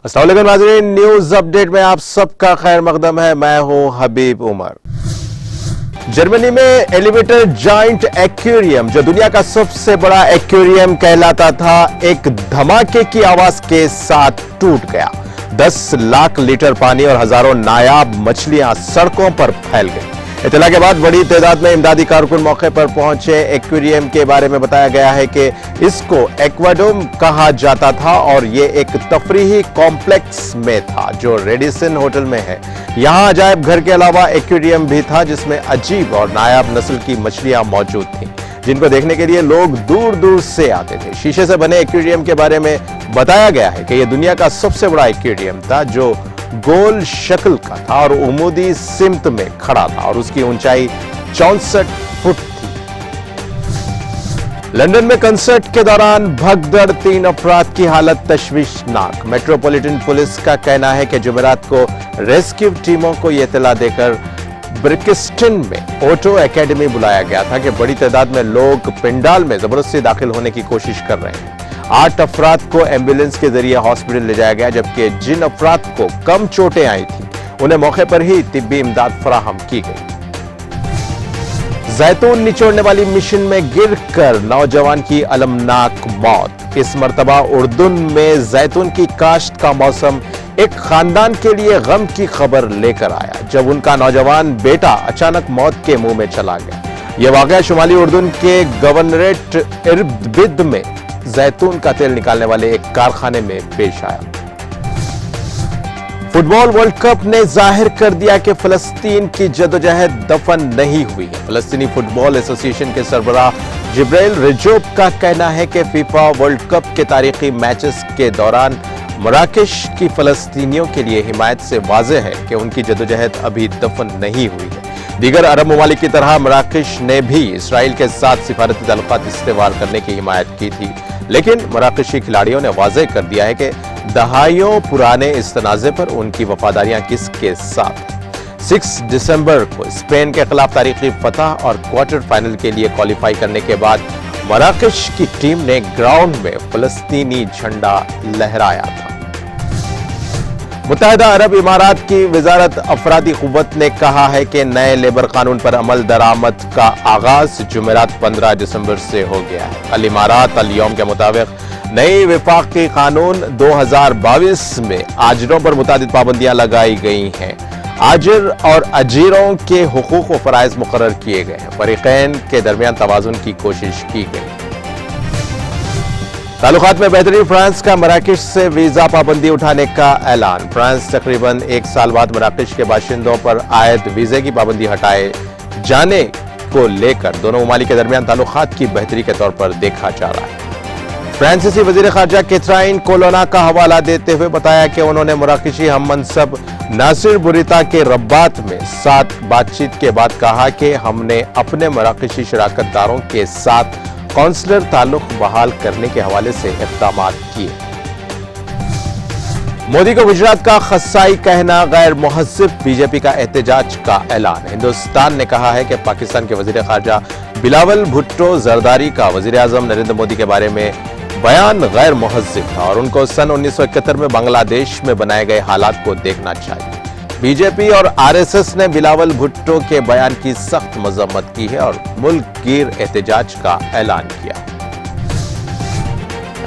अस्सलाम वालेकुम नाज़रीन, न्यूज अपडेट में आप सबका खैर मकदम है। मैं हूं हबीब उमर। जर्मनी में एलिवेटर जाइंट एक्वेरियम, जो दुनिया का सबसे बड़ा एक्वेरियम कहलाता था, एक धमाके की आवाज के साथ टूट गया। 10 लाख लीटर पानी और हजारों नायाब मछलियां सड़कों पर फैल गई। इत्तला के बाद बड़ी तादाद में इमदादी कारकुन मौके पर पहुंचे। एक्वेरियम के बारे में बताया गया है कि इसको एक्वाडोम कहा जाता था और ये एक तफरीही कॉम्प्लेक्स में था जो रेडिसन होटल में है। यहां अजायब घर के अलावा एक्वेरियम भी था जिसमें अजीब और नायाब नस्ल की मछलियां मौजूद थीं, जिनको देखने के लिए लोग दूर दूर से आते थे। शीशे से बने एक्वेरियम के बारे में बताया गया है कि यह दुनिया का सबसे बड़ा एक्वेरियम था जो गोल शक्ल का था और उमूदी सिमत में खड़ा था और उसकी ऊंचाई 64 फुट थी। लंदन में कंसर्ट के दौरान भगदड़, 3 अफराद की हालत तशवीशनाक। मेट्रोपॉलिटन पुलिस का कहना है कि जुमेरात को रेस्क्यू टीमों को यह इत्तला देकर ब्रिक्सटन में ऑटो एकेडमी बुलाया गया था कि बड़ी तादाद में लोग पंडाल में जबरदस्ती दाखिल होने की कोशिश कर रहे हैं। 8 अफराद को एम्बुलेंस के जरिए हॉस्पिटल ले जाया गया, जबकि जिन अफराद को कम चोटें आई थी उन्हें मौके पर ही तिब्बी इमदाद फराहम की गई। जैतून निचोड़ने वाली मिशन में गिरकर नौजवान की अलमनाक मौत। इस मर्तबा उर्दून में जैतून की काश्त का मौसम एक खानदान के लिए गम की खबर लेकर आया जब उनका नौजवान बेटा अचानक मौत के मुंह में चला गया। यह वाकया शुमाली उर्दून के गवर्नरेट इरबिद में जैतून का तेल निकालने वाले एक कारखाने में पेश आया। फुटबॉल वर्ल्ड कप ने जाहिर कर दिया कि फलस्तीन की जदोजहद दफन नहीं हुई है। फलस्तीनी फुटबॉल एसोसिएशन के सरबराह जिब्राइल रजोब का कहना है कि फीफा वर्ल्ड कप के तारीखी मैचेस के दौरान मराकेश की फलस्तीनियों के लिए हिमायत से वाज़ेह है कि उनकी जदोजहद अभी दफन नहीं हुई है। दीगर अरब ममालिक की तरह मराकेश ने भी इसराइल के साथ सिफारती ताल्लुकात इस्तेवार करने की हिमायत की थी, लेकिन मराकेशी खिलाड़ियों ने वाज़ेह कर दिया है कि दहाइयों पुराने इस तनाज़े पर उनकी वफादारियां किसके साथ। 6 दिसंबर को स्पेन के खिलाफ तारीखी फतह और क्वार्टर फाइनल के लिए क्वालिफाई करने के बाद मराकेश की टीम ने ग्राउंड में फलस्तीनी झंडा लहराया था। मुत्तहिदा अरब इमारात की वजारत अफरादी क़ुव्वत ने कहा है कि नए लेबर कानून पर अमल दरामद का आगाज जुमेरात 15 दिसंबर से हो गया है। अल इमारात अल यौम के मुताबिक नई वफाकी कानून 2022 में आजरों पर मुतादिद पाबंदियां लगाई गई हैं। आजिर और अजीरों के हुकूक व फराइज मुकर्रर किए गए हैं। फरीकैन के दरमियान तवाज़ुन की कोशिश की गई। ताल्लुकात में बेहतरी, फ्रांस का मराकेश से वीजा पाबंदी उठाने का ऐलान। फ्रांस तकरीबन 1 साल बाद मराकेश के बाशिंदों पर आयद वीजे की पाबंदी हटाए जाने को लेकर दोनों ममालिक के दरमियान ताल्लुकात की बेहतरी के तौर पर देखा जा रहा है। फ्रांसीसी वजीर खारजा कैथरीन कोलोना का हवाला देते हुए बताया कि उन्होंने मराकेशी हम मनसब नासिर बुरीता के रब्बात में साथ बातचीत के बाद कहा कि हमने अपने मराकेशी शराकतदारों के साथ कौंसलर ताल्लुक बहाल करने के हवाले से इक़दामात किए। मोदी को गुजरात का खस्साई कहना गैर मुहज्जिब, बीजेपी का एहतजाज का ऐलान। हिंदुस्तान ने कहा है कि पाकिस्तान के वजीर खारजा बिलावल भुट्टो जरदारी का वजीर आजम नरेंद्र मोदी के बारे में बयान गैर मुहज्जिब था और उनको सन 1971 में बांग्लादेश में बनाए गए हालात को देखना चाहिए। बीजेपी और आरएसएस ने बिलावल भुट्टो के बयान की सख्त मजम्मत की है और मुल्क गिर एहतजाज का ऐलान किया।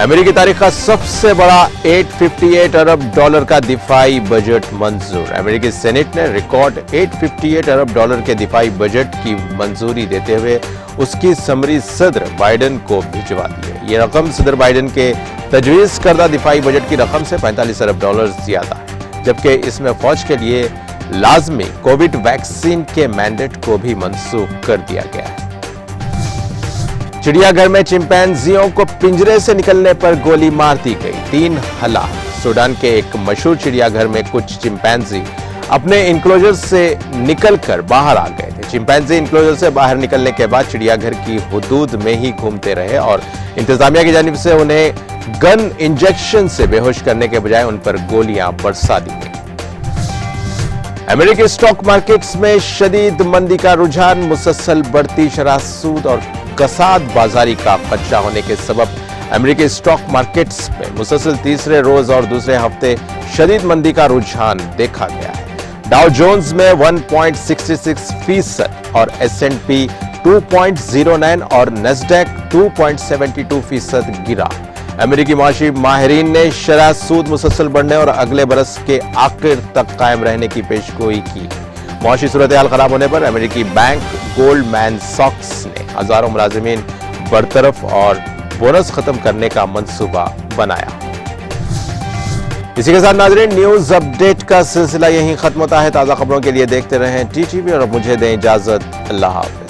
अमेरिकी तारीख का सबसे बड़ा $858 अरब का दिफाई बजट मंजूर। अमेरिकी सेनेट ने रिकॉर्ड $858 अरब के दिफाई बजट की मंजूरी देते हुए उसकी समरी सदर बाइडन को भिजवा दी है। ये रकम सदर बाइडन के तजवीज करदा दिफाई बजट की रकम से $45 अरब ज्यादा है, जबकि इसमें फौज के लिए लाजमी कोविड वैक्सीन के मैंडेट को भी मनसूख कर दिया गया है। चिड़ियाघर में चिंपैंजियों को पिंजरे से निकलने पर गोली मार दी गई, 3 हलाक। सूडान के एक मशहूर चिड़ियाघर में कुछ चिंपैंजी अपने इंक्लोजर से निकलकर बाहर आ गए थे। चिंपैंजी इंक्लोजर से बाहर निकलने के बाद चिड़ियाघर की हुदूद में ही घूमते रहे और इंतजामिया की जानिब से उन्हें गन इंजेक्शन से बेहोश करने के बजाय उन पर गोलियां बरसा दी गई। अमेरिकी स्टॉक मार्केट्स में शदीद मंदी का रुझान, मुसलसल बढ़ती शरह सूद और कसाद बाजारी का खदशा होने के सबब अमेरिकी स्टॉक मार्केट्स में मुसलसल तीसरे रोज और दूसरे हफ्ते शदीद मंदी का रुझान देखा गया है। डाउ जोन्स में 1.66% और S&P 2.09 और नेस्डैक 2.72% गिरा। अमेरिकी माशी माहिरीन ने शरह सूद मुसलसल बढ़ने और अगले बरस के आखिर तक कायम रहने की पेशगोई की। माशी सूरत हाल खराब होने पर अमेरिकी बैंक गोल्डमैन सॉक्स ने हजारों मुलाजिमीन बरतरफ और बोनस खत्म करने का मंसूबा बनाया। इसी के साथ नाज़रीन न्यूज अपडेट का सिलसिला यहीं खत्म होता है। ताज़ा खबरों के लिए देखते रहें TTV और अब मुझे दें इजाजत। अल्लाह हाफ़िज़।